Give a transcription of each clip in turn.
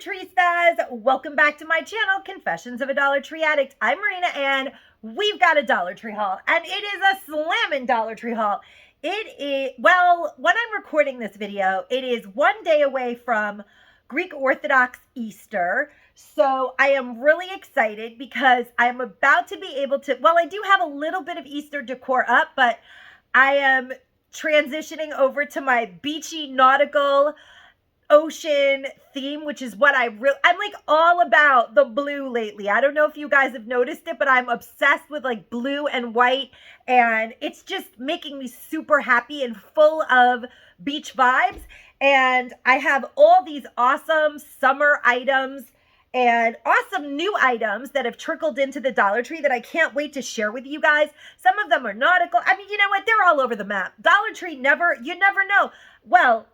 Tree stas. Welcome back to my channel, Confessions of a Dollar Tree Addict. I'm Marina and we've got a Dollar Tree haul, and it is a slamming Dollar Tree haul. It is, well, when I'm recording this video, it is one day away from Greek Orthodox Easter. So I am really excited because I'm about to be able to, well, I do have a little bit of Easter decor up, but I am transitioning over to my beachy nautical ocean theme, which is what I'm like all about the blue lately. I don't know if you guys have noticed it, but I'm obsessed with like blue and white, and it's just making me super happy and full of beach vibes. And I have all these awesome summer items and awesome new items that have trickled into the Dollar Tree that I can't wait to share with you guys. Some of them are nautical. I mean, you know what? They're all over the map. Dollar Tree you never know. Well,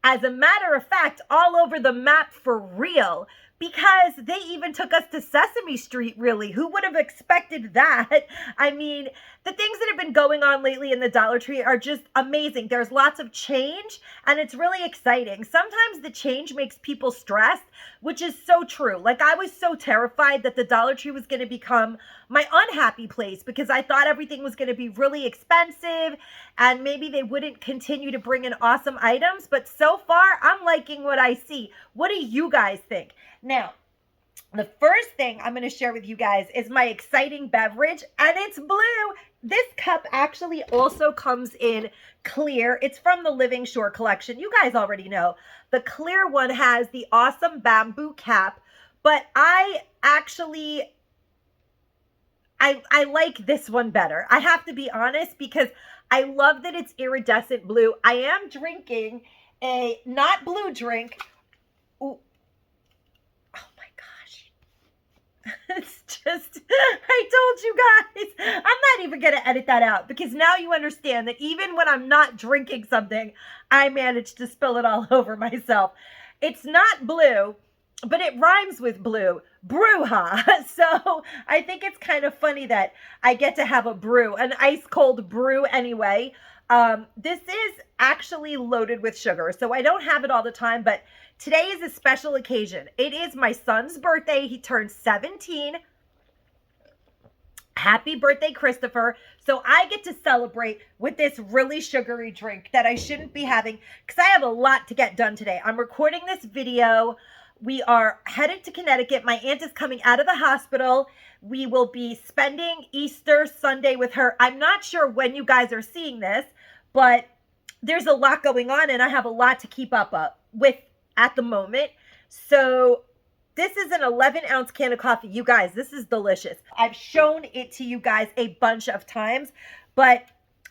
as a matter of fact, all over the map for real, because they even took us to Sesame Street, really. Who would have expected that? I mean, the things that have been going on lately in the Dollar Tree are just amazing. There's lots of change, and it's really exciting. Sometimes the change makes people stressed, which is so true. Like, I was so terrified that the Dollar Tree was going to become my unhappy place because I thought everything was going to be really expensive and maybe they wouldn't continue to bring in awesome items. But so far, I'm liking what I see. What do you guys think? Now, the first thing I'm going to share with you guys is my exciting beverage, and it's blue. This cup actually also comes in clear. It's from the Living Shore collection. You guys already know. The clear one has the awesome bamboo cap, but I like this one better. I have to be honest because I love that it's iridescent blue. I am drinking a not blue drink. Ooh. It's just, I told you guys, I'm not even going to edit that out because now you understand that even when I'm not drinking something, I manage to spill it all over myself. It's not blue, but it rhymes with blue, bruja. So I think it's kind of funny that I get to have a brew, an ice cold brew anyway. This is actually loaded with sugar, so I don't have it all the time, but today is a special occasion. It is my son's birthday. He turned 17. Happy birthday, Christopher. So I get to celebrate with this really sugary drink that I shouldn't be having because I have a lot to get done today. I'm recording this video. We are headed to Connecticut. My aunt is coming out of the hospital. We will be spending Easter Sunday with her. I'm not sure when you guys are seeing this, but there's a lot going on and I have a lot to keep up with at the moment. So this is an 11-ounce can of coffee. You guys, this is delicious. I've shown it to you guys a bunch of times, but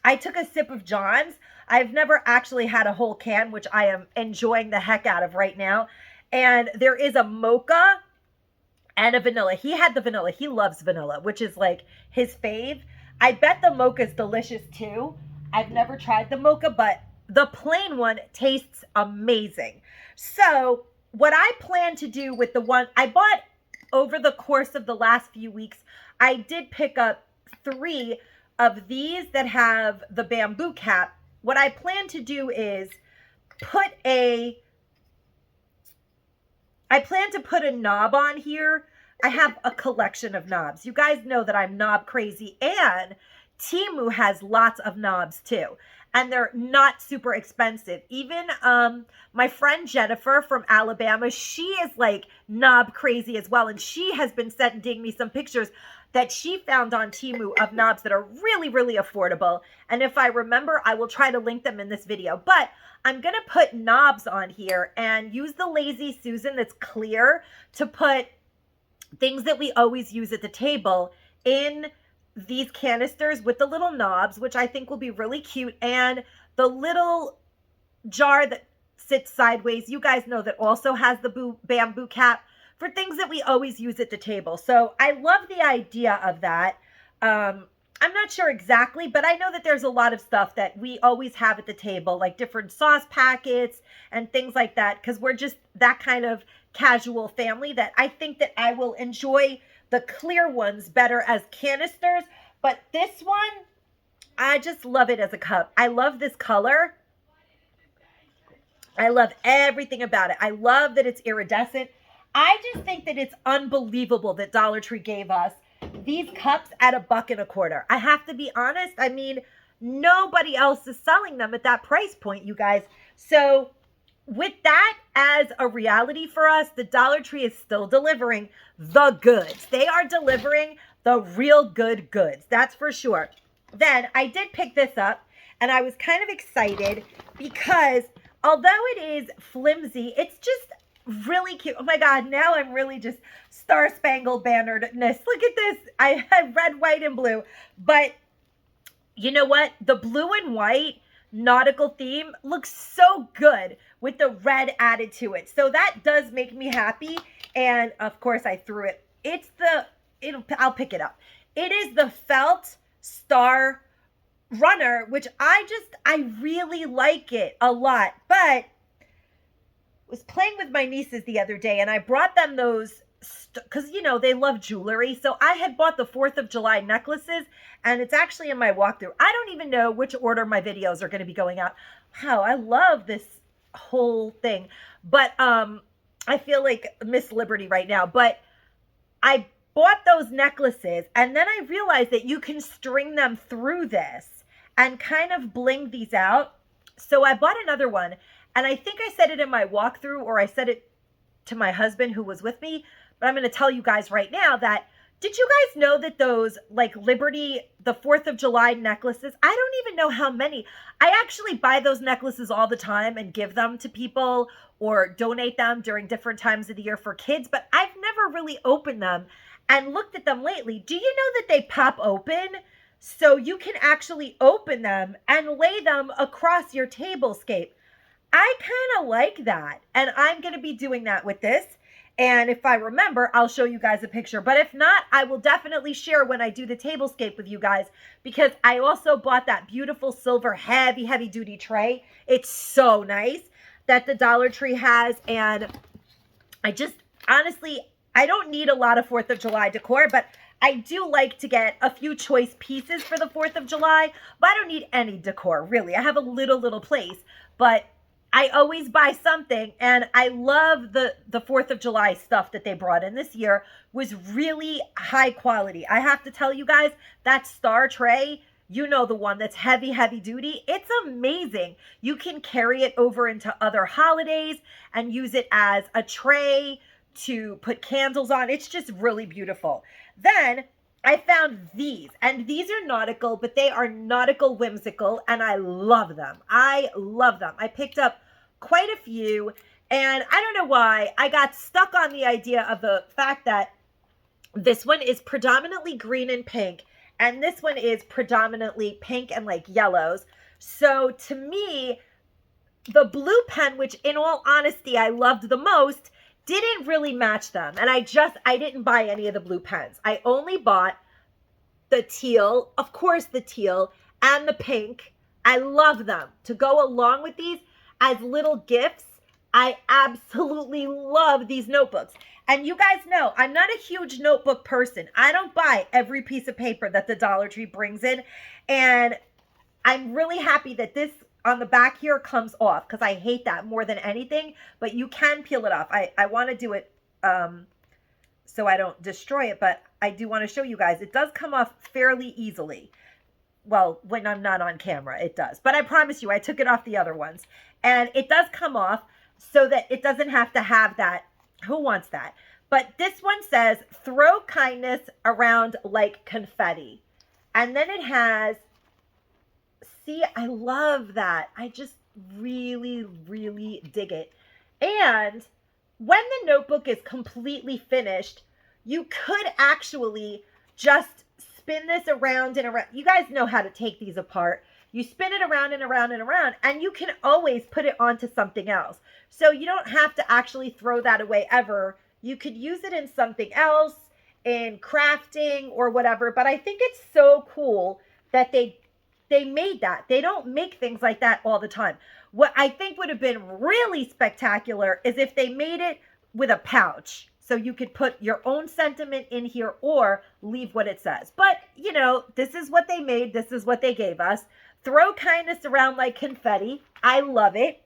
I took a sip of John's. I've never actually had a whole can, which I am enjoying the heck out of right now. And there is a mocha and a vanilla. He had the vanilla. He loves vanilla, which is like his fave. I bet the mocha is delicious too. I've never tried the mocha, but the plain one tastes amazing. So what I plan to do with the one I bought over the course of the last few weeks, I did pick up 3 of these that have the bamboo cap. What I plan to do is I plan to put a knob on here. I have a collection of knobs. You guys know that I'm knob crazy, and Temu has lots of knobs too, and they're not super expensive. Even my friend Jennifer from Alabama, she is like knob crazy as well, and she has been sending me some pictures that she found on Temu of knobs that are really, really affordable. And if I remember, I will try to link them in this video. But I'm going to put knobs on here and use the Lazy Susan that's clear to put things that we always use at the table in these canisters with the little knobs, which I think will be really cute. And the little jar that sits sideways, you guys know, that also has the bamboo cap for things that we always use at the table. So I love the idea of that. I'm not sure exactly, but I know that there's a lot of stuff that we always have at the table, like different sauce packets and things like that, because we're just that kind of casual family that I think that I will enjoy the clear ones better as canisters. But this one, I just love it as a cup. I love this color. I love everything about it. I love that it's iridescent. I just think that it's unbelievable that Dollar Tree gave us these cups at $1.25. I have to be honest. I mean, nobody else is selling them at that price point, you guys. So with that as a reality for us, the Dollar Tree is still delivering the goods. They are delivering the real good goods. That's for sure. Then I did pick this up and I was kind of excited because although it is flimsy, it's just really cute. Oh my God, now I'm really just Star Spangled Banneredness. Look at this. I have red, white, and blue. But you know what? The blue and white nautical theme looks so good with the red added to it. So that does make me happy. And of course I threw it. I'll pick it up. It is the felt star runner, which I really like it a lot. But was playing with my nieces the other day and I brought them those because, you know, they love jewelry. So I had bought the 4th of July necklaces and it's actually in my walkthrough. I don't even know which order my videos are going to be going out. Wow, I love this whole thing. But I feel like Miss Liberty right now. But I bought those necklaces and then I realized that you can string them through this and kind of bling these out. So I bought another one. And I think I said it in my walkthrough or I said it to my husband who was with me. But I'm going to tell you guys right now that, did you guys know that those like Liberty, the 4th of July necklaces, I don't even know how many. I actually buy those necklaces all the time and give them to people or donate them during different times of the year for kids. But I've never really opened them and looked at them lately. Do you know that they pop open? So you can actually open them and lay them across your tablescape. I kind of like that. And I'm going to be doing that with this. And if I remember, I'll show you guys a picture. But if not, I will definitely share when I do the tablescape with you guys. Because I also bought that beautiful silver heavy, heavy duty tray. It's so nice that the Dollar Tree has. And I just, honestly, I don't need a lot of 4th of July decor. But I do like to get a few choice pieces for the 4th of July. But I don't need any decor, really. I have a little place. But I always buy something, and I love the 4th of July stuff that they brought in this year was really high quality. I have to tell you guys, that star tray, you know, the one that's heavy, heavy duty, it's amazing. You can carry it over into other holidays and use it as a tray to put candles on. It's just really beautiful. Then I found these, and these are nautical, but they are nautical whimsical, and I love them. I love them. I picked up quite a few, and I don't know why. I got stuck on the idea of the fact that this one is predominantly green and pink, and this one is predominantly pink and like yellows. So to me, the blue pen, which in all honesty I loved the most, didn't really match them. And I didn't buy any of the blue pens. I only bought the teal, of course the teal, and the pink. I love them. To go along with these as little gifts, I absolutely love these notebooks. And you guys know, I'm not a huge notebook person. I don't buy every piece of paper that the Dollar Tree brings in. And I'm really happy that this on the back here comes off because I hate that more than anything, but you can peel it off. I want to do it so I don't destroy it, but I do want to show you guys. It does come off fairly easily. Well, when I'm not on camera, it does. But I promise you, I took it off the other ones. And it does come off so that it doesn't have to have that. Who wants that? But this one says, throw kindness around like confetti. And then it has, see, I love that. I just really, really dig it. And when the notebook is completely finished, you could actually just spin this around and around. You guys know how to take these apart. You spin it around and around and around, and you can always put it onto something else. So you don't have to actually throw that away ever. You could use it in something else, in crafting or whatever. But I think it's so cool that they made that. They don't make things like that all the time. What I think would have been really spectacular is if they made it with a pouch. So you could put your own sentiment in here or leave what it says. But, you know, this is what they made. This is what they gave us. Throw kindness around like confetti. I love it.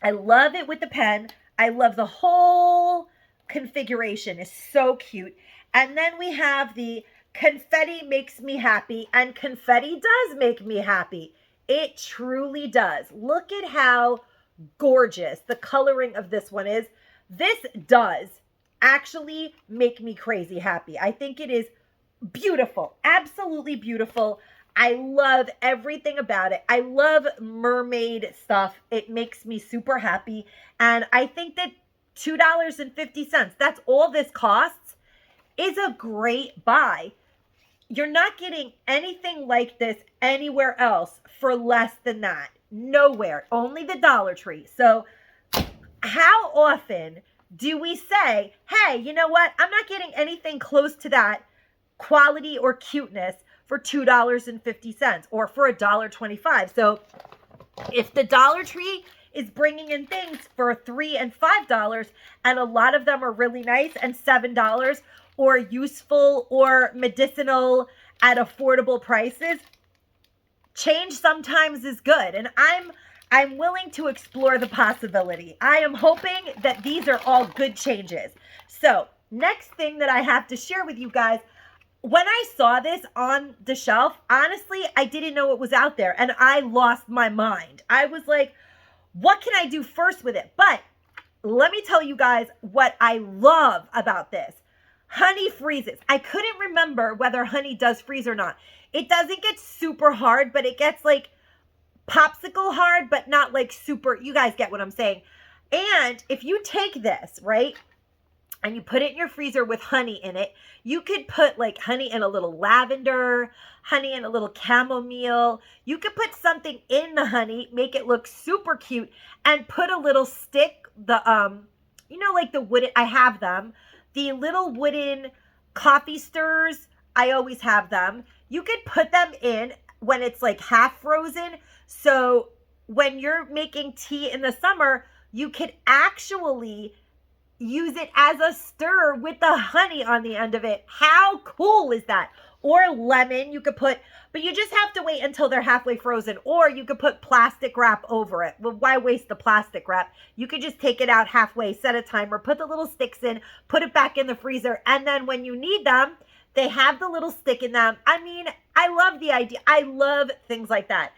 I love it with the pen. I love the whole configuration. It's so cute. And then we have the confetti makes me happy, and confetti does make me happy. It truly does. Look at how gorgeous the coloring of this one is. This does actually make me crazy happy. I think it is beautiful, absolutely beautiful. I love everything about it. I love mermaid stuff. It makes me super happy. And I think that $2.50, that's all this costs, is a great buy. You're not getting anything like this anywhere else for less than that. Nowhere. Only the Dollar Tree. So how often do we say, hey, you know what? I'm not getting anything close to that quality or cuteness for $2.50 or for $1.25. So if the Dollar Tree is bringing in things for $3 and $5, and a lot of them are really nice and $7 or useful or medicinal at affordable prices, change sometimes is good. And I'm willing to explore the possibility. I am hoping that these are all good changes. So next thing that I have to share with you guys, when I saw this on the shelf, honestly, I didn't know it was out there and I lost my mind. I was like, what can I do first with it? But let me tell you guys what I love about this. Honey freezes. I couldn't remember whether honey does freeze or not. It doesn't get super hard, but it gets like popsicle hard, but not like super. You guys get what I'm saying. And if you take this, right, and you put it in your freezer with honey in it, you could put like honey in a little lavender, honey in a little chamomile. You could put something in the honey, make it look super cute, and put a little stick, you know, like the wooden, I have them, the little wooden coffee stirrers, I always have them. You could put them in when it's like half frozen. So when you're making tea in the summer, you could actually use it as a stir with the honey on the end of it. How cool is that? Or lemon, you could put, but you just have to wait until they're halfway frozen. Or you could put plastic wrap over it. Well, why waste the plastic wrap? You could just take it out halfway, set a timer, put the little sticks in, put it back in the freezer, and then when you need them, they have the little stick in them. I mean, I love the idea. I love things like that.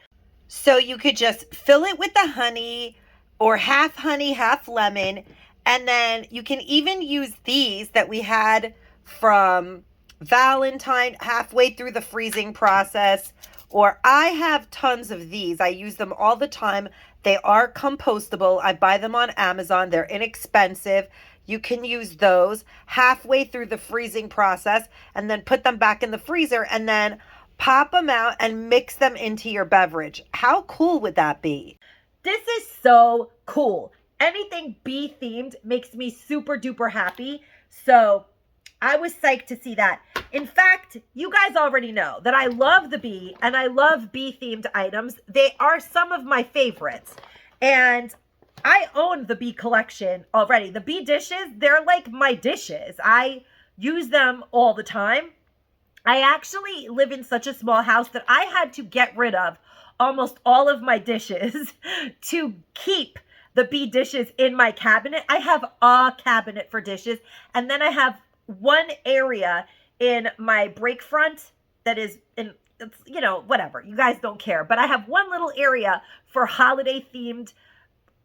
So you could just fill it with the honey, or half honey, half lemon. And then you can even use these that we had from Valentine halfway through the freezing process. Or I have tons of these. I use them all the time. They are compostable. I buy them on Amazon. They're inexpensive. You can use those halfway through the freezing process and then put them back in the freezer and then pop them out and mix them into your beverage. How cool would that be? This is so cool. Anything bee themed makes me super duper happy. So I was psyched to see that. In fact, you guys already know that I love the bee and I love bee themed items. They are some of my favorites. And I own the bee collection already. The bee dishes, they're like my dishes. I use them all the time. I actually live in such a small house that I had to get rid of almost all of my dishes to keep the bee dishes in my cabinet. I have a cabinet for dishes, and then I have one area in my break front that is in, you know, whatever. You guys don't care, but I have one little area for holiday themed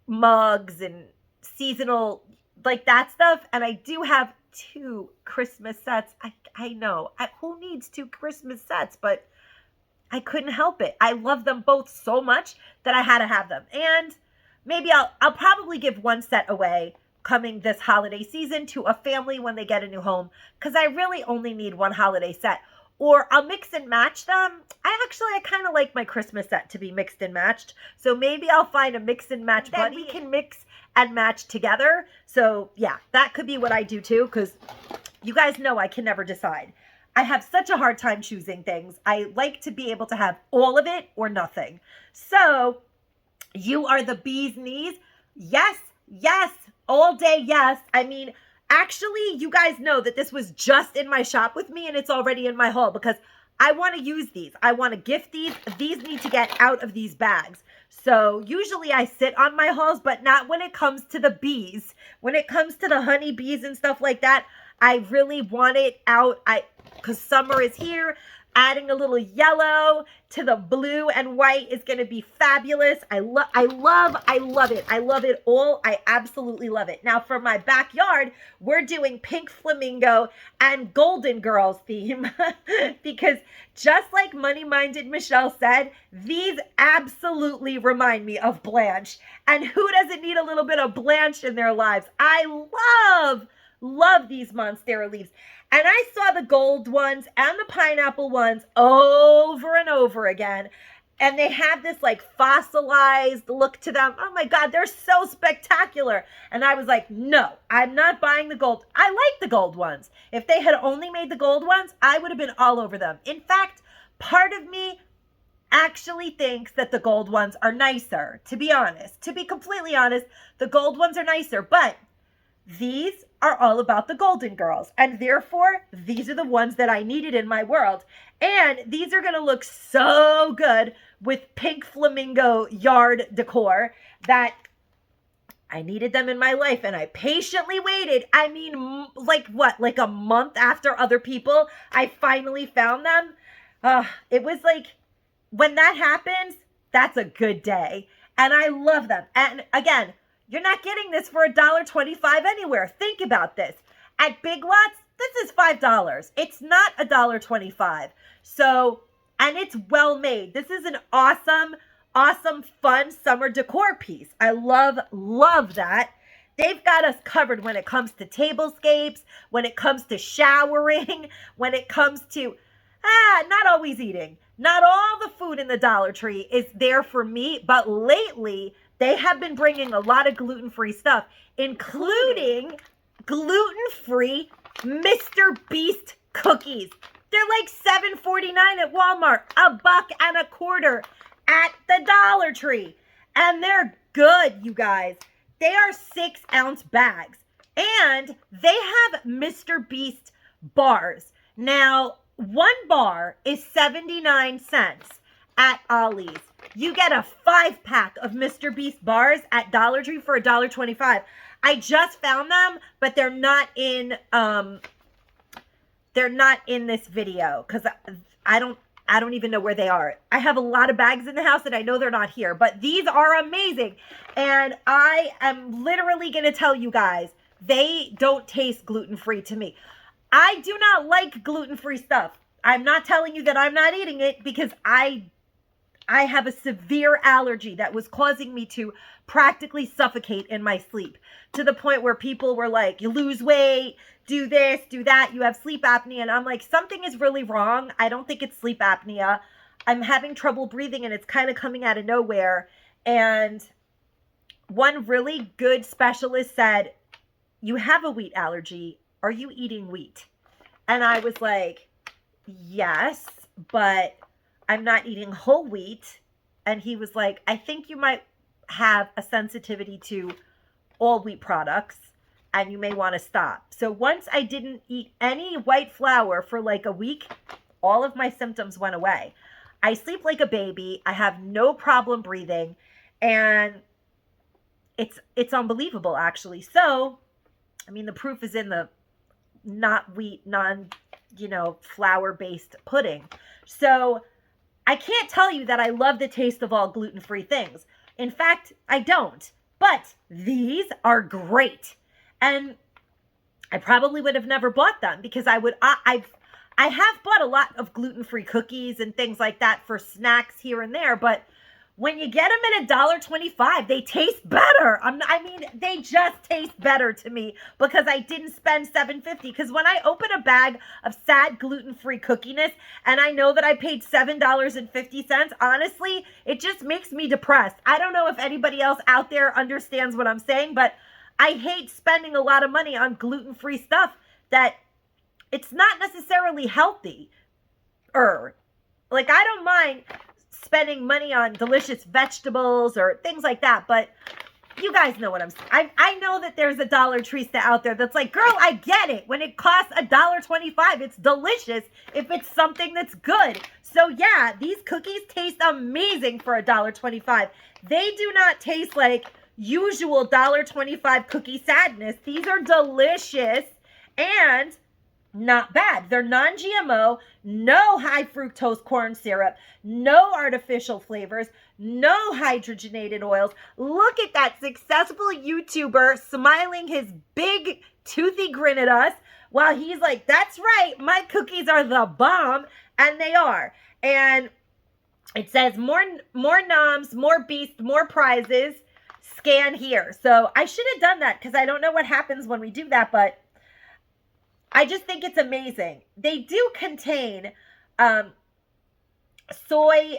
mugs and seasonal, like that stuff. And I do have 2 Christmas sets. I know, who needs 2 Christmas sets, but I couldn't help it. I love them both so much that I had to have them. And maybe I'll probably give one set away coming this holiday season to a family when they get a new home, because I really only need one holiday set. Or I'll mix and match them. I kind of like my Christmas set to be mixed and matched. So maybe I'll find a mix and match buddy. We can mix and match together. So yeah, that could be what I do too, because you guys know I can never decide. I have such a hard time choosing things. I like to be able to have all of it or nothing. So you are the bee's knees. Yes, yes, all day, yes. I mean, actually, you guys know that this was just in my shop with me and it's already in my haul because I want to use these. I want to gift these. These need to get out of these bags. So usually I sit on my hauls, but not when it comes to the bees. When it comes to the honey bees and stuff like that, I really want it out. Because summer is here. Adding a little yellow to the blue and white is going to be fabulous. I love it. I love it all. I absolutely love it. Now for my backyard, we're doing pink flamingo and golden girls theme because just like Money Minded Michelle said, these absolutely remind me of Blanche. And who doesn't need a little bit of Blanche in their lives? I love these Monstera leaves. And I saw the gold ones and the pineapple ones over and over again. And they have this like fossilized look to them. Oh my God, they're so spectacular. And I was like, no, I'm not buying the gold. I like the gold ones. If they had only made the gold ones, I would have been all over them. In fact, part of me actually thinks that the gold ones are nicer, to be honest. To be completely honest, the gold ones are nicer, but these are all about the golden girls, and therefore these are the ones that I needed in my world. And these are going to look so good with pink flamingo yard decor that I needed them in my life, and I patiently waited. I mean, like a month after other people, I finally found them. It was like, when that happens, that's a good day, and I love them. And again, you're not getting this for $1.25 anywhere. Think about this. At Big Lots, this is $5. It's not $1.25. So, and it's well made. This is an awesome, fun summer decor piece. I love that. They've got us covered when it comes to tablescapes, when it comes to showering, when it comes to, not always eating. Not all the food in the Dollar Tree is there for me, but lately, they have been bringing a lot of gluten-free stuff, including gluten-free Mr. Beast cookies. They're like $7.49 at Walmart, $1.25 at the Dollar Tree. And they're good, you guys. They are 6-ounce bags. And they have Mr. Beast bars. Now, one bar is 79 cents at Ollie's. You get a 5-pack of Mr. Beast bars at Dollar Tree for $1.25. I just found them, but they're not in this video because I don't even know where they are. I have a lot of bags in the house and I know they're not here, but these are amazing. And I am literally going to tell you guys, they don't taste gluten-free to me. I do not like gluten-free stuff. I'm not telling you that I'm not eating it because I have a severe allergy that was causing me to practically suffocate in my sleep, to the point where people were like, you lose weight, do this, do that, you have sleep apnea. And I'm like, something is really wrong. I don't think it's sleep apnea. I'm having trouble breathing and it's kind of coming out of nowhere. And one really good specialist said, you have a wheat allergy. Are you eating wheat? And I was like, yes, but I'm not eating whole wheat. And he was like, I think you might have a sensitivity to all wheat products and you may want to stop. So once I didn't eat any white flour for like a week, all of my symptoms went away. I sleep like a baby. I have no problem breathing, and it's unbelievable actually. So, I mean, the proof is in the not wheat, flour-based pudding. So I can't tell you that I love the taste of all gluten-free things. In fact, I don't. But these are great. And I probably would have never bought them because I have bought a lot of gluten-free cookies and things like that for snacks here and there, but when you get them at $1.25, they taste better. They just taste better to me because I didn't spend $7.50. Because when I open a bag of sad gluten-free cookiness and I know that I paid $7.50, honestly, it just makes me depressed. I don't know if anybody else out there understands what I'm saying, but I hate spending a lot of money on gluten-free stuff that it's not necessarily healthy. Like, I don't mind spending money on delicious vegetables or things like that, but You guys know what I'm saying. I know that there's a Dollar Tree out there that's like, girl, I get it. When it costs $1.25, it's delicious if it's something that's good. So yeah, these cookies taste amazing for $1.25. They do not taste like usual $1.25 cookie sadness. These are delicious and not bad. They're non-GMO, no high fructose corn syrup, no artificial flavors, no hydrogenated oils. Look at that successful YouTuber smiling his big toothy grin at us while he's like, that's right, my cookies are the bomb. And they are. And it says more noms, more beast, more prizes. Scan here. So I should have done that because I don't know what happens when we do that, but I just think it's amazing. They do contain soy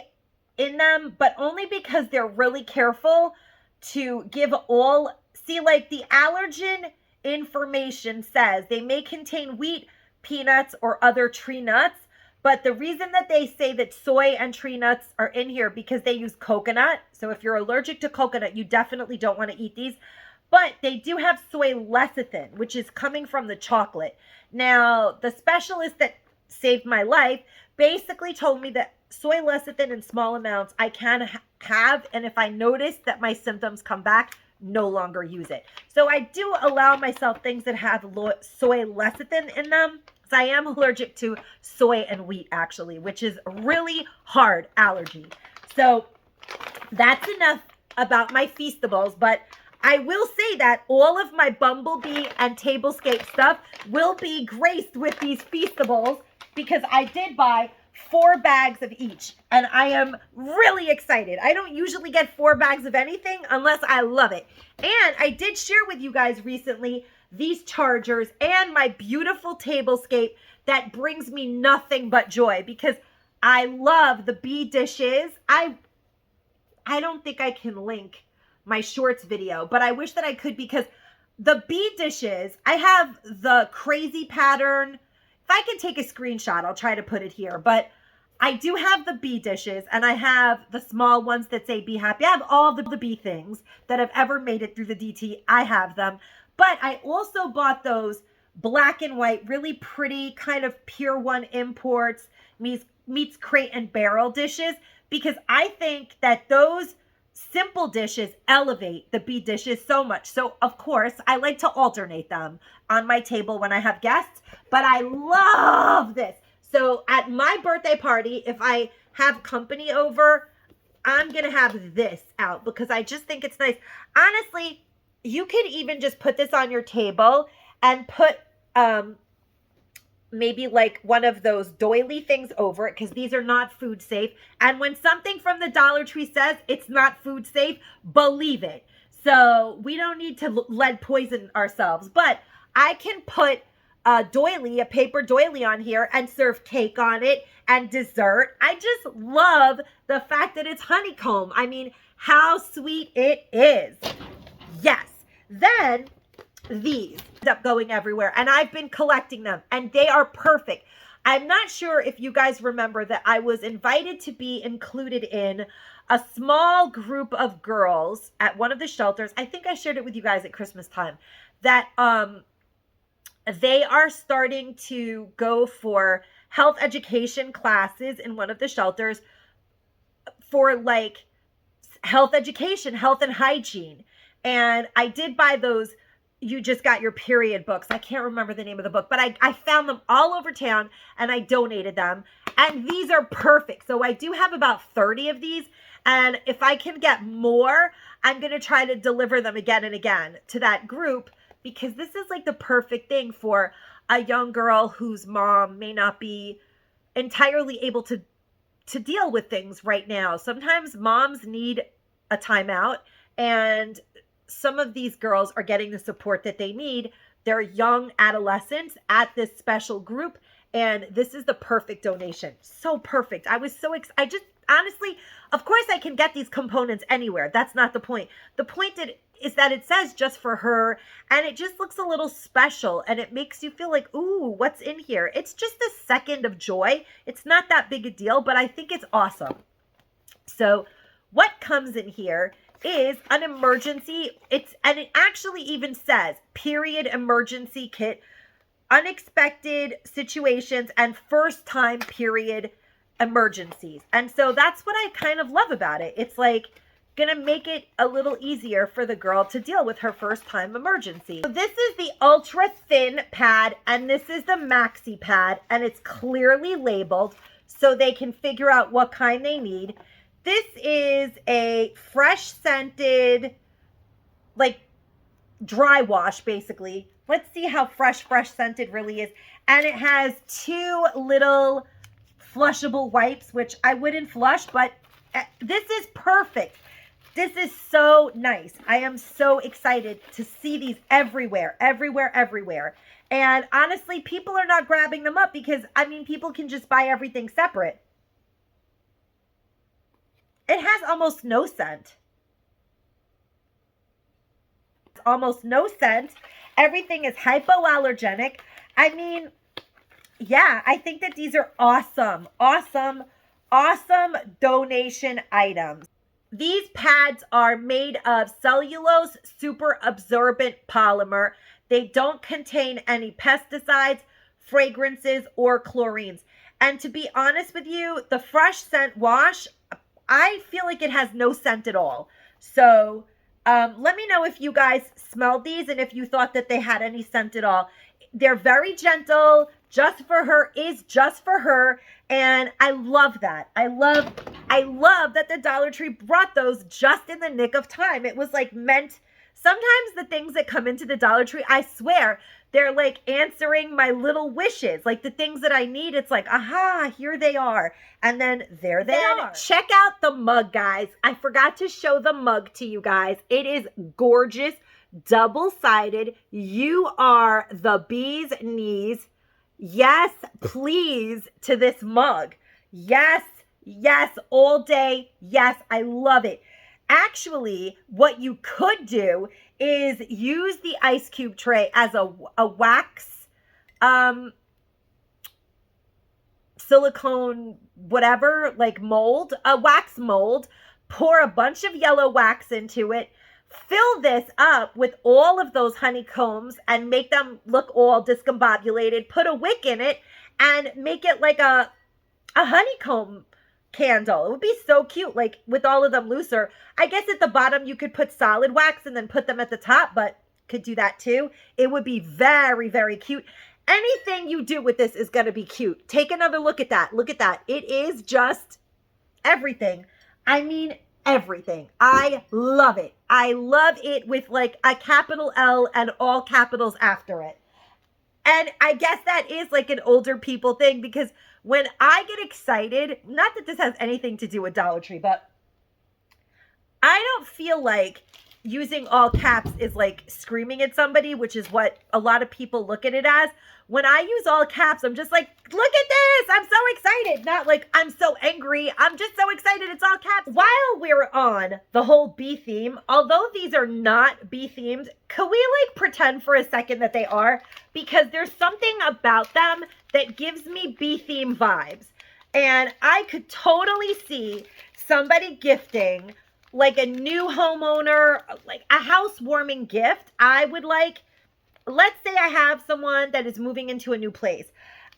in them, but only because they're really careful to give all. See, like the allergen information says they may contain wheat, peanuts, or other tree nuts. But the reason that they say that soy and tree nuts are in here because they use coconut. So if you're allergic to coconut, you definitely don't want to eat these. But they do have soy lecithin, which is coming from the chocolate. Now, the specialist that saved my life basically told me that soy lecithin in small amounts I can have, and if I notice that my symptoms come back, no longer use it. So I do allow myself things that have soy lecithin in them. So I am allergic to soy and wheat, actually, which is really hard allergy. So that's enough about my Feastables, but I will say that all of my Bumblebee and Tablescape stuff will be graced with these Feastables because I did buy 4 bags of each, and I am really excited. I don't usually get 4 bags of anything unless I love it. And I did share with you guys recently these chargers and my beautiful Tablescape that brings me nothing but joy because I love the bee dishes. I don't think I can link my shorts video, but I wish that I could because the bee dishes, I have the crazy pattern. If I can take a screenshot, I'll try to put it here, but I do have the bee dishes and I have the small ones that say be happy. I have all the bee things that have ever made it through the DT. I have them, but I also bought those black and white, really pretty kind of Pier 1 imports meets Crate and Barrel dishes because I think that those simple dishes elevate the bee dishes so much. So of course I like to alternate them on my table when I have guests, but I love this. So at my birthday party, if I have company over, I'm going to have this out because I just think it's nice. Honestly, you could even just put this on your table and put maybe like one of those doily things over it because these are not food safe. And when something from the Dollar Tree says it's not food safe, believe it. So we don't need to lead poison ourselves. But I can put a doily, a paper doily on here and serve cake on it and dessert. I just love the fact that it's honeycomb. I mean, how sweet it is. Yes. Then these end up going everywhere and I've been collecting them and they are perfect. I'm not sure if you guys remember that I was invited to be included in a small group of girls at one of the shelters. I think I shared it with you guys at Christmas time that they are starting to go for health education classes in one of the shelters for like health education, health and hygiene. And I did buy those You Just Got Your Period books. I can't remember the name of the book, but I found them all over town and I donated them. And these are perfect. So I do have about 30 of these. And if I can get more, I'm going to try to deliver them again and again to that group because this is like the perfect thing for a young girl whose mom may not be entirely able to deal with things right now. Sometimes moms need a timeout, and some of these girls are getting the support that they need. They're young adolescents at this special group, and this is the perfect donation. So perfect. I was so excited. I just honestly, of course I can get these components anywhere. That's not the point. The point is that it says just for her, and it just looks a little special, and it makes you feel like, ooh, what's in here? It's just a second of joy. It's not that big a deal, but I think it's awesome. So what comes in here is an emergency. And it actually even says period emergency kit, unexpected situations and first time period emergencies. And so that's what I kind of love about it. It's like gonna make it a little easier for the girl to deal with her first time emergency. So this is the ultra thin pad and this is the maxi pad, and it's clearly labeled so they can figure out what kind they need. This is a fresh scented, like dry wash basically. Let's see how fresh scented really is. And it has 2 little flushable wipes, which I wouldn't flush, but this is perfect. This is so nice. I am so excited to see these everywhere. And honestly, people are not grabbing them up because, I mean, people can just buy everything separate. It has almost no scent. It's almost no scent. Everything is hypoallergenic. I mean, yeah, I think that these are awesome donation items. These pads are made of cellulose super absorbent polymer. They don't contain any pesticides, fragrances, or chlorines. And to be honest with you, the fresh scent wash, I feel like it has no scent at all. So let me know if you guys smelled these and if you thought that they had any scent at all. They're very gentle. Just for her is just for her. And I love that. I love that the Dollar Tree brought those just in the nick of time. It was like meant. Sometimes the things that come into the Dollar Tree, I swear, they're like answering my little wishes. Like the things that I need, it's like, aha, here they are. And then there they are. Check out the mug, guys. I forgot to show the mug to you guys. It is gorgeous, double-sided. You are the bee's knees. Yes, please, to this mug. Yes, all day. Yes, I love it. Actually, what you could do is use the ice cube tray as a wax, silicone, whatever, like mold, a wax mold. Pour a bunch of yellow wax into it. Fill this up with all of those honeycombs and make them look all discombobulated. Put a wick in it and make it like a honeycomb candle. It would be so cute, like with all of them looser. I guess at the bottom you could put solid wax and then put them at the top, but could do that too. It would be very, very cute. Anything you do with this is going to be cute. Take another look at that. Look at that. It is just everything. I mean, everything. I love it. I love it with like a capital L and all capitals after it. And I guess that is like an older people thing, because when I get excited, not that this has anything to do with Dollar Tree, but I don't feel like using all caps is like screaming at somebody, which is what a lot of people look at it as. When I use all caps, I'm just like, look at this. I'm so excited. Not like I'm so angry. I'm just so excited. It's all caps. While we're on the whole bee theme, although these are not bee themed, could we like pretend for a second that they are? Because there's something about them that gives me bee theme vibes. And I could totally see somebody gifting like a new homeowner, like a housewarming gift. I would like, let's say I have someone that is moving into a new place.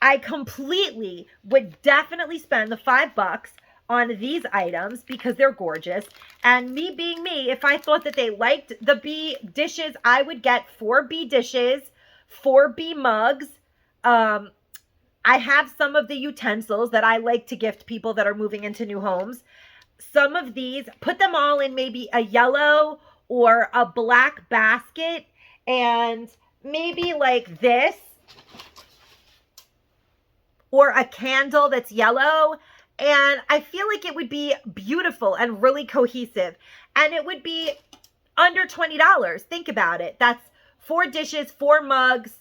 I completely would definitely spend the $5 on these items because they're gorgeous. And me being me, if I thought that they liked the bee dishes, I would get 4 bee dishes, 4 bee mugs. I have some of the utensils that I like to gift people that are moving into new homes. Some of these, put them all in maybe a yellow or a black basket, and maybe like this, or a candle that's yellow. And I feel like it would be beautiful and really cohesive. And it would be under $20. Think about it. That's 4 dishes, 4 mugs,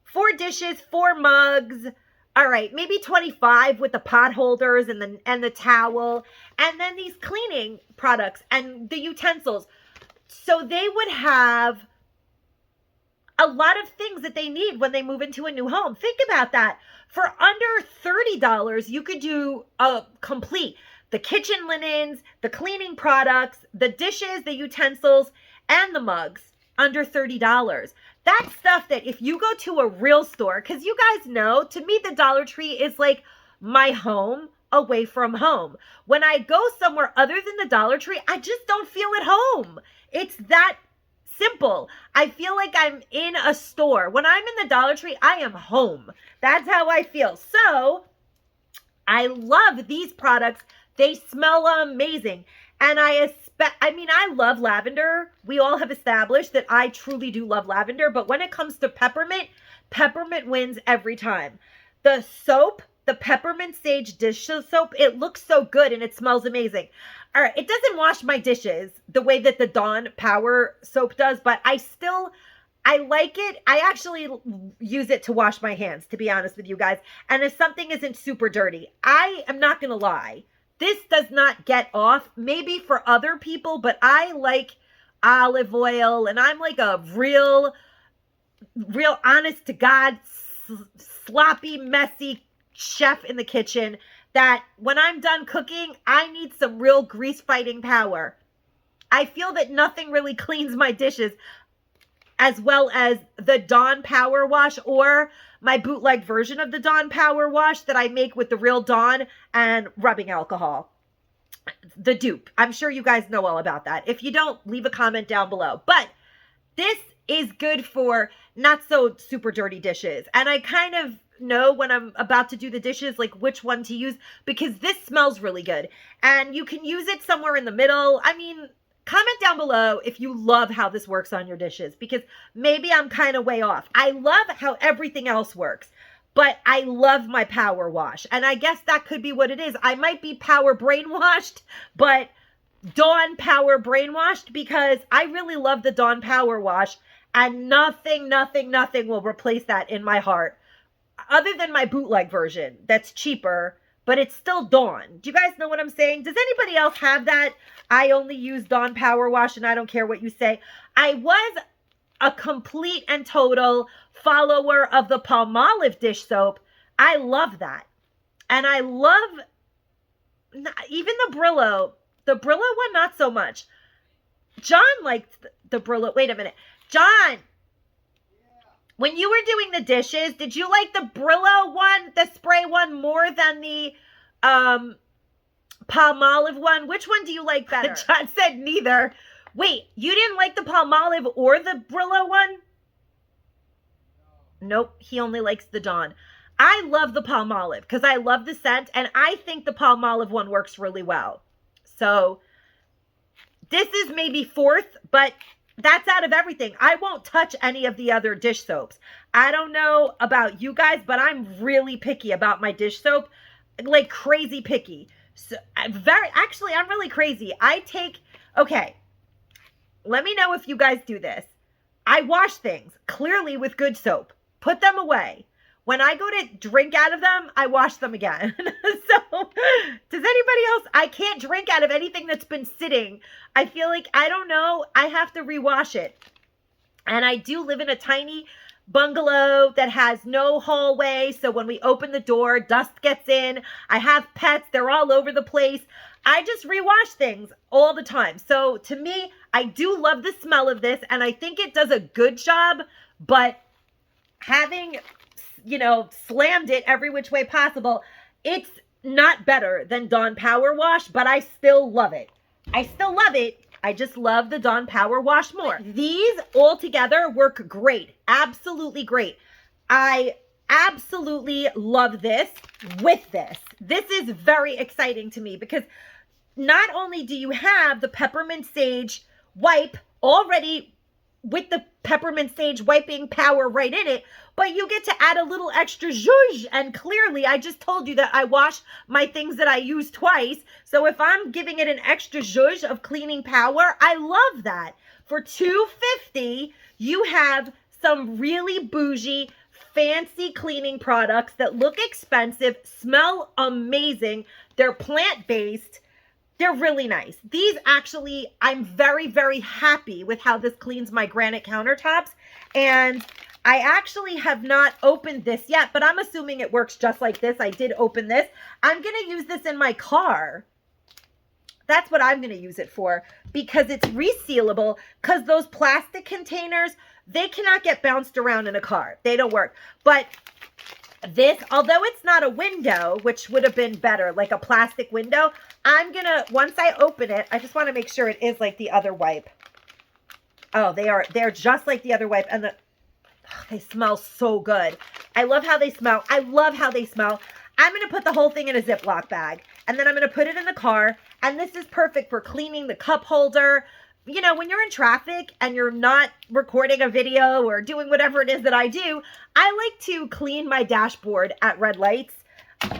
4 dishes, 4 mugs. All right, maybe 25 with the pot holders and the towel, and then these cleaning products and the utensils. So they would have a lot of things that they need when they move into a new home. Think about that. For under $30, you could do a complete. the kitchen linens, the cleaning products, the dishes, the utensils, and the mugs under $30. That's stuff that if you go to a real store, because you guys know, to me, the Dollar Tree is like my home away from home. When I go somewhere other than the Dollar Tree, I just don't feel at home. It's that simple. I feel like I'm in a store. When I'm in the Dollar Tree, I am home. That's how I feel. So I love these products. They smell amazing. And I love lavender. We all have established that I truly do love lavender. But when it comes to peppermint, peppermint wins every time. The soap, the peppermint sage dish soap, it looks so good and it smells amazing. All right, it doesn't wash my dishes the way that the Dawn Power soap does, but I like it. I actually use it to wash my hands, to be honest with you guys. And if something isn't super dirty, I am not going to lie. This does not get off, maybe for other people, but I like olive oil, and I'm like a real honest to God, sloppy, messy chef in the kitchen that when I'm done cooking, I need some real grease fighting power. I feel that nothing really cleans my dishes as well as the Dawn Power Wash or my bootleg version of the Dawn Power Wash that I make with the real Dawn and rubbing alcohol. The dupe. I'm sure you guys know all about that. If you don't, leave a comment down below. But this is good for not so super dirty dishes. And I kind of know when I'm about to do the dishes, like which one to use, because this smells really good. And you can use it somewhere in the middle. I mean, comment down below if you love how this works on your dishes, because maybe I'm kind of way off. I love how everything else works, but I love my power wash. And I guess that could be what it is. I might be power brainwashed, but Dawn Power brainwashed, because I really love the Dawn Power Wash, and nothing will replace that in my heart, other than my bootleg version that's cheaper, but it's still Dawn. Do you guys know what I'm saying? Does anybody else have that? I only use Dawn Power Wash and I don't care what you say. I was a complete and total follower of the Palmolive dish soap. I love that. And I love even the Brillo. The Brillo one, not so much. John liked the Brillo. Wait a minute. John, when you were doing the dishes, did you like the Brillo one, the spray one, more than the Palmolive one? Which one do you like better? John said neither. Wait, you didn't like the Palmolive or the Brillo one? Nope, he only likes the Dawn. I love the Palmolive because I love the scent, and I think the Palmolive one works really well. So this is maybe fourth, but that's out of everything. I won't touch any of the other dish soaps. I don't know about you guys, but I'm really picky about my dish soap, like crazy picky. So I'm really crazy. Okay, let me know if you guys do this. I wash things clearly with good soap, put them away. When I go to drink out of them, I wash them again. So does anybody else? I can't drink out of anything that's been sitting. I feel like, I don't know, I have to rewash it. And I do live in a tiny bungalow that has no hallway. So when we open the door, dust gets in. I have pets. They're all over the place. I just rewash things all the time. So to me, I do love the smell of this. And I think it does a good job. But having, slammed it every which way possible, it's not better than Dawn Power Wash, but I still love it. I just love the Dawn Power Wash more. These all together work great. Absolutely great. I absolutely love this with this. This is very exciting to me because not only do you have the peppermint sage wipe already with the peppermint sage wiping power right in it, but you get to add a little extra zhuzh. And clearly, I just told you that I wash my things that I use twice. So if I'm giving it an extra zhuzh of cleaning power, I love that. For $2.50, you have some really bougie, fancy cleaning products that look expensive, smell amazing. They're plant-based. They're really nice. These actually, I'm very, very happy with how this cleans my granite countertops. And I actually have not opened this yet, but I'm assuming it works just like this. I did open this. I'm going to use this in my car That's what I'm going to use it for, because it's resealable, because those plastic containers, they cannot get bounced around in a car. They don't work. But this, although it's not a window, which would have been better, like a plastic window, I'm going to, once I open it, I just want to make sure it is like the other wipe. Oh, they're just like the other wipe. And they smell so good. I love how they smell. I love how they smell. I'm going to put the whole thing in a Ziploc bag, and then I'm going to put it in the car. And this is perfect for cleaning the cup holder. You know, when you're in traffic and you're not recording a video or doing whatever it is that I do, I like to clean my dashboard at red lights.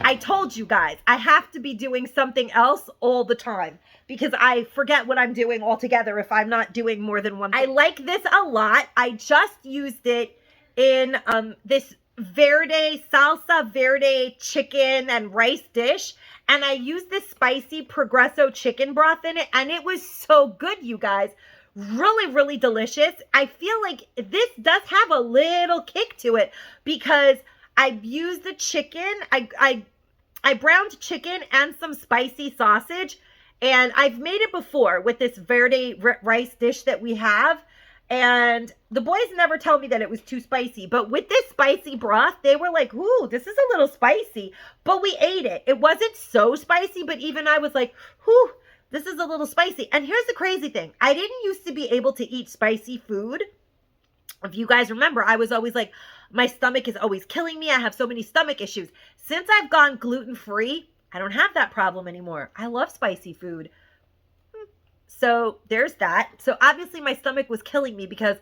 I told you guys, I have to be doing something else all the time because I forget what I'm doing altogether if I'm not doing more than one thing. I like this a lot. I just used it in this salsa verde chicken and rice dish. And I used this spicy Progresso chicken broth in it. And it was so good, you guys. Really, really delicious. I feel like this does have a little kick to it because I used the chicken. I browned chicken and some spicy sausage. And I've made it before with this verde rice dish that we have. And the boys never tell me that it was too spicy. But with this spicy broth, they were like, ooh, this is a little spicy. But we ate it. It wasn't so spicy, but even I was like, whew, this is a little spicy. And here's the crazy thing. I didn't used to be able to eat spicy food. If you guys remember, I was always like, my stomach is always killing me. I have so many stomach issues. Since I've gone gluten-free, I don't have that problem anymore. I love spicy food. So there's that. So obviously my stomach was killing me because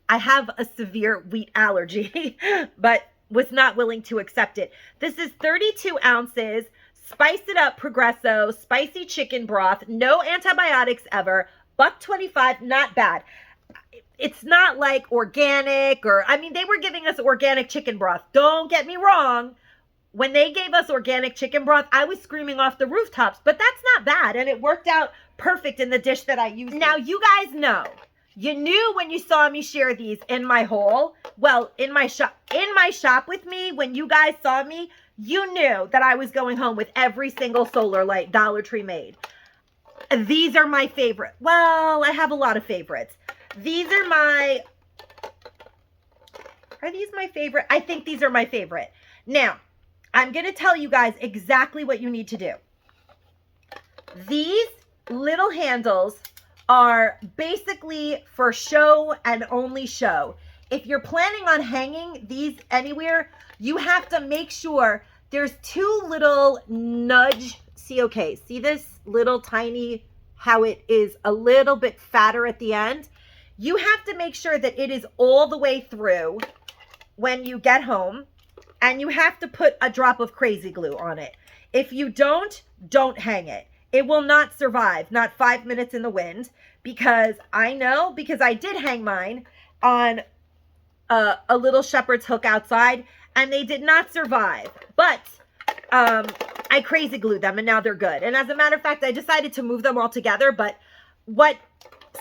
I have a severe wheat allergy, but was not willing to accept it. This is 32 ounces, spiced it up Progresso, spicy chicken broth, no antibiotics ever, $1.25, not bad. It's not like organic or, I mean, they were giving us organic chicken broth. Don't get me wrong. When they gave us organic chicken broth, I was screaming off the rooftops, but that's not bad. And it worked out perfect in the dish that I used. Now, you guys know, you knew when you saw me share these in my haul. Well, in my shop with me, when you guys saw me, you knew that I was going home with every single solar light Dollar Tree made. These are my favorite. Well, I have a lot of favorites. These are my favorite? I think these are my favorite. Now, I'm going to tell you guys exactly what you need to do. These little handles are basically for show and only show. If you're planning on hanging these anywhere, you have to make sure there's two little nudge. See this little tiny, how it is a little bit fatter at the end? You have to make sure that it is all the way through when you get home. And you have to put a drop of crazy glue on it. If you don't hang it. It will not survive, not 5 minutes in the wind, because I know, because I did hang mine on a little shepherd's hook outside, and they did not survive. But I crazy glued them, and now they're good. And as a matter of fact, I decided to move them all together, but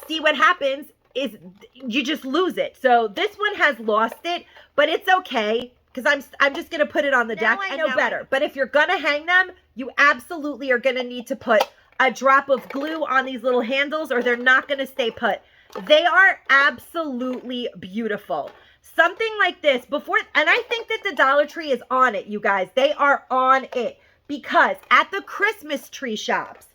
see what happens is you just lose it. So this one has lost it, but it's okay. Because I'm just going to put it on the deck. I know better. But if you're going to hang them, you absolutely are going to need to put a drop of glue on these little handles or they're not going to stay put. They are absolutely beautiful. Something like this before, and I think that the Dollar Tree is on it, you guys. They are on it. Because at the Christmas tree shops,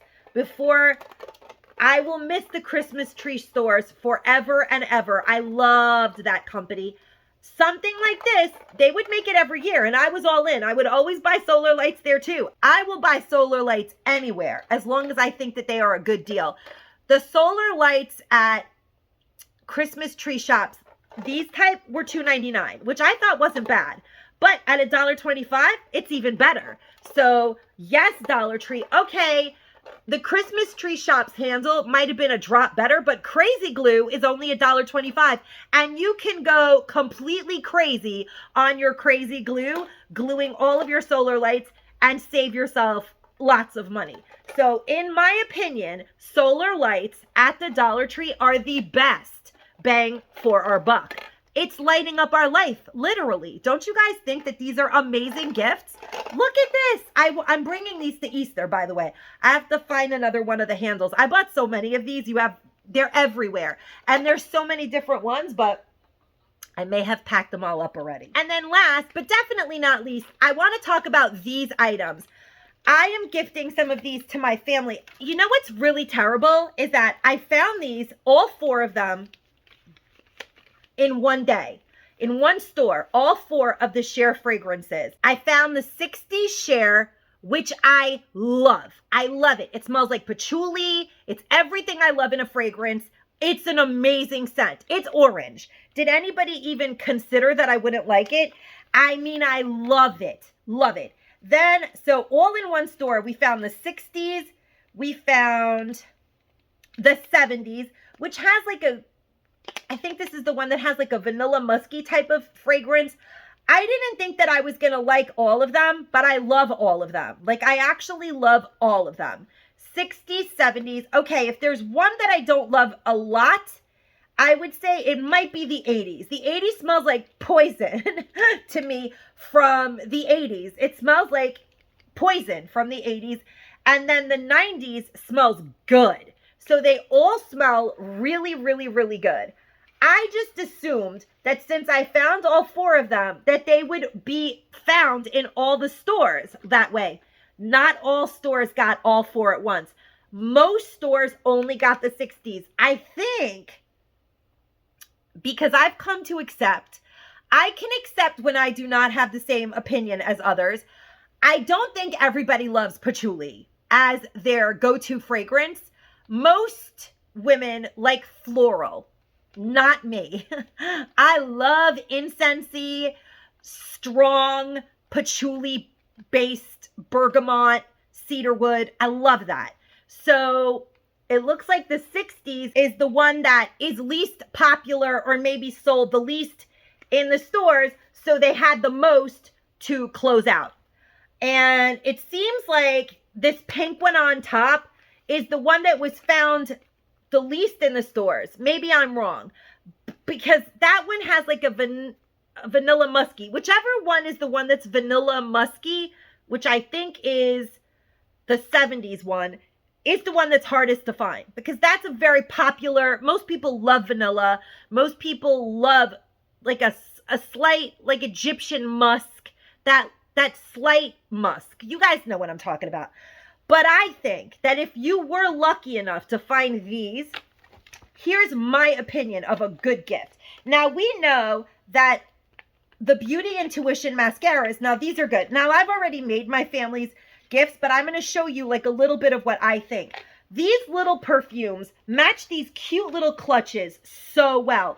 I will miss the Christmas tree stores forever and ever. I loved that company. Something like this, they would make it every year, and I was all in. I would always buy solar lights there, too. I will buy solar lights anywhere, as long as I think that they are a good deal. The solar lights at Christmas tree shops, these type were $2.99, which I thought wasn't bad. But at $1.25, it's even better. So, yes, Dollar Tree, okay. The Christmas tree shop's handle might have been a drop better, but crazy glue is only $1.25. And you can go completely crazy on your crazy glue, gluing all of your solar lights and save yourself lots of money. So in my opinion, solar lights at the Dollar Tree are the best bang for our buck. It's lighting up our life, literally. Don't you guys think that these are amazing gifts? Look at this. I'm bringing these to Easter, by the way. I have to find another one of the handles. I bought so many of these. They're everywhere. And there's so many different ones, but I may have packed them all up already. And then last, but definitely not least, I want to talk about these items. I am gifting some of these to my family. You know what's really terrible is that I found these, all 4 of them, in one day, in one store, all 4 of the Share fragrances. I found the 60 Share, which I love. I love it. It smells like patchouli. It's everything I love in a fragrance. It's an amazing scent. It's orange. Did anybody even consider that I wouldn't like it? I mean, I love it. Love it. Then, so all in one store, we found the 60s. We found the 70s, which has like I think this is the one that has like a vanilla musky type of fragrance. I didn't think that I was going to like all of them, but I love all of them. Like, I actually love all of them. 60s, 70s. Okay, if there's one that I don't love a lot, I would say it might be the 80s. The 80s smells like poison to me from the 80s. It smells like poison from the 80s. And then the 90s smells good. So they all smell really, really, really good. I just assumed that since I found all 4 of them, that they would be found in all the stores that way. Not all stores got all 4 at once. Most stores only got the 60s. I think because I've come to accept, I can accept when I do not have the same opinion as others. I don't think everybody loves patchouli as their go-to fragrance. Most women like floral, not me. I love incensey, strong patchouli-based bergamot, cedarwood. I love that. So it looks like the 60s is the one that is least popular or maybe sold the least in the stores. So they had the most to close out. And it seems like this pink one on top is the one that was found the least in the stores. Maybe I'm wrong, because that one has like a vanilla musky. Whichever one is the one that's vanilla musky, which I think is the 70s one, is the one that's hardest to find, because that's a very popular, most people love vanilla. Most people love like a slight, like Egyptian musk, that slight musk. You guys know what I'm talking about. But I think that if you were lucky enough to find these, here's my opinion of a good gift. Now, we know that the Beauty Intuition mascaras, now these are good. Now, I've already made my family's gifts, but I'm going to show you like a little bit of what I think. These little perfumes match these cute little clutches so well.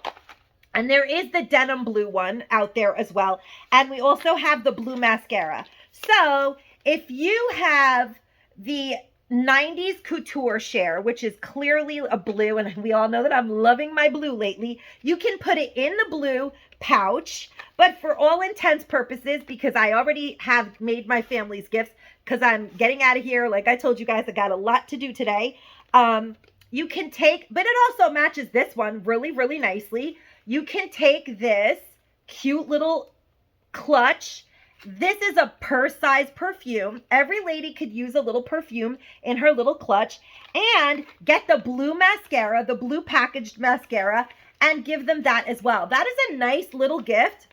And there is the denim blue one out there as well. And we also have the blue mascara. So if you have the 90s Couture Share, which is clearly a blue, and we all know that I'm loving my blue lately, you can put it in the blue pouch. But for all intents purposes, because I already have made my family's gifts, because I'm getting out of here, like I told you guys, I got a lot to do today. You can take, but it also matches this one really, really nicely. You can take this cute little clutch. This is a purse-size perfume. Every lady could use a little perfume in her little clutch, and get the blue mascara, the blue packaged mascara, and give them that as well. That is a nice little gift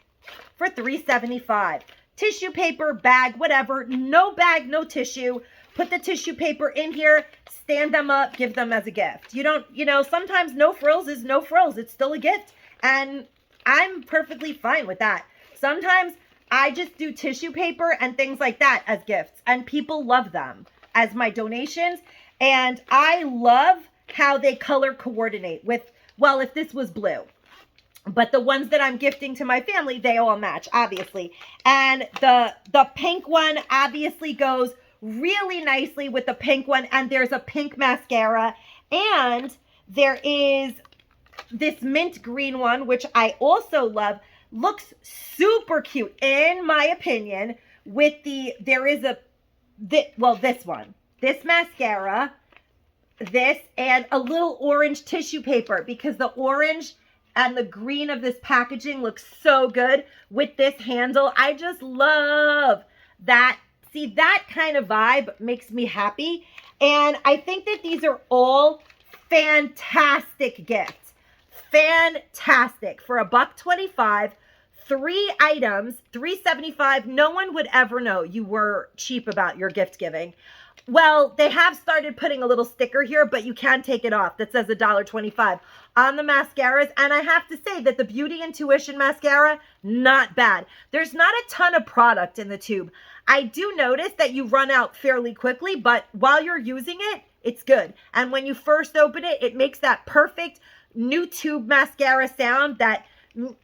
for $3.75. Tissue paper, bag, whatever. No bag, no tissue. Put the tissue paper in here, stand them up, give them as a gift. You don't, sometimes no frills is no frills. It's still a gift. And I'm perfectly fine with that. Sometimes I just do tissue paper and things like that as gifts, and people love them as my donations. And I love how they color coordinate with, well, if this was blue, but the ones that I'm gifting to my family, they all match, obviously. And the pink one obviously goes really nicely with the pink one. And there's a pink mascara, and there is this mint green one, which I also love. Looks super cute, in my opinion, with this one, this mascara, this, and a little orange tissue paper, because the orange and the green of this packaging looks so good with this handle. I just love that. See, that kind of vibe makes me happy. And I think that these are all fantastic gifts. Fantastic. For $1.25, 3 items, $3.75. No one would ever know you were cheap about your gift giving. Well, they have started putting a little sticker here, but you can take it off that says $1.25 on the mascaras. And I have to say that the Beauty Intuition mascara, not bad. There's not a ton of product in the tube. I do notice that you run out fairly quickly, but while you're using it, it's good. And when you first open it, it makes that perfect new tube mascara sound that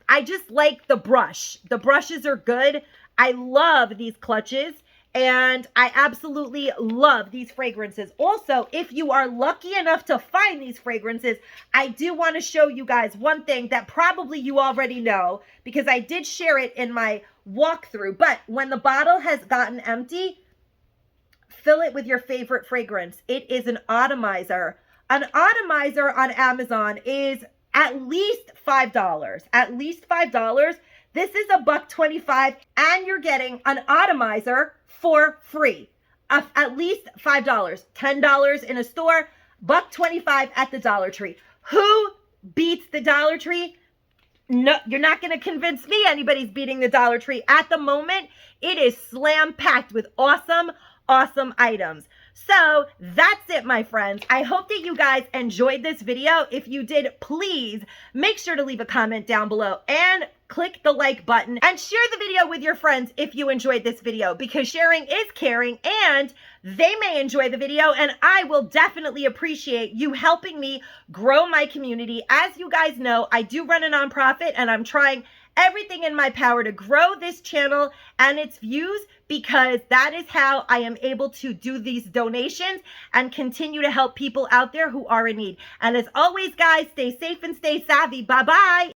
I just like the brush. The brushes are good. I love these clutches. And I absolutely love these fragrances. Also, if you are lucky enough to find these fragrances, I do want to show you guys one thing that probably you already know because I did share it in my walkthrough. But when the bottle has gotten empty, fill it with your favorite fragrance. It is an atomizer. An atomizer on Amazon is at least $5. At least $5. This is $1.25, and you're getting an atomizer for free. At least $5. $10 in a store, $1.25 at the Dollar Tree. Who beats the Dollar Tree? No, you're not going to convince me anybody's beating the Dollar Tree. At the moment, it is slam-packed with awesome, awesome items. So that's it, my friends. I hope that you guys enjoyed this video. If you did, please make sure to leave a comment down below and click the like button and share the video with your friends if you enjoyed this video, because sharing is caring and they may enjoy the video and I will definitely appreciate you helping me grow my community. As you guys know, I do run a nonprofit and I'm trying everything in my power to grow this channel and its views, because that is how I am able to do these donations and continue to help people out there who are in need. And as always, guys, stay safe and stay savvy. Bye-bye.